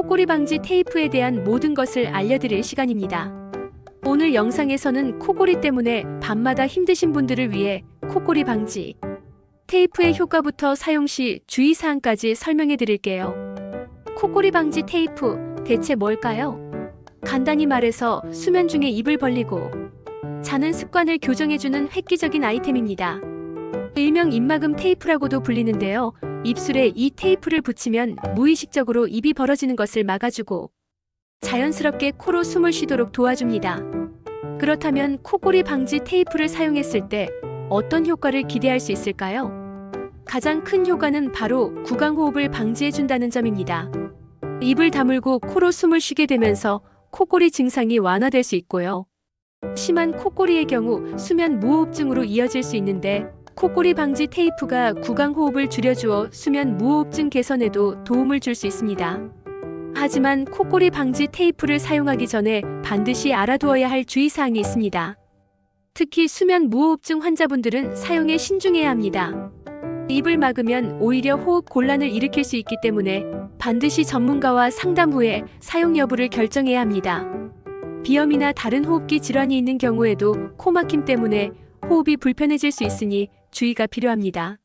코골이 방지 테이프에 대한 모든 것을 알려드릴 시간입니다. 오늘 영상에서는 코골이 때문에 밤마다 힘드신 분들을 위해 코골이 방지 테이프의 효과부터 사용 시 주의사항까지 설명해 드릴게요. 코골이 방지 테이프, 대체 뭘까요? 간단히 말해서 수면 중에 입을 벌리고 자는 습관을 교정해주는 획기적인 아이템입니다. 일명 입막음 테이프라고도 불리는데요. 입술에 이 테이프를 붙이면 무의식적으로 입이 벌어지는 것을 막아주고 자연스럽게 코로 숨을 쉬도록 도와줍니다. 그렇다면 코골이 방지 테이프를 사용했을 때 어떤 효과를 기대할 수 있을까요? 가장 큰 효과는 바로 구강호흡을 방지해준다는 점입니다. 입을 다물고 코로 숨을 쉬게 되면서 코골이 증상이 완화될 수 있고요. 심한 코골이의 경우 수면 무호흡증으로 이어질 수 있는데 코골이 방지 테이프가 구강호흡을 줄여주어 수면 무호흡증 개선에도 도움을 줄 수 있습니다. 하지만 코골이 방지 테이프를 사용하기 전에 반드시 알아두어야 할 주의사항이 있습니다. 특히 수면 무호흡증 환자분들은 사용에 신중해야 합니다. 입을 막으면 오히려 호흡 곤란을 일으킬 수 있기 때문에 반드시 전문가와 상담 후에 사용 여부를 결정해야 합니다. 비염이나 다른 호흡기 질환이 있는 경우에도 코 막힘 때문에 호흡이 불편해질 수 있으니 주의가 필요합니다.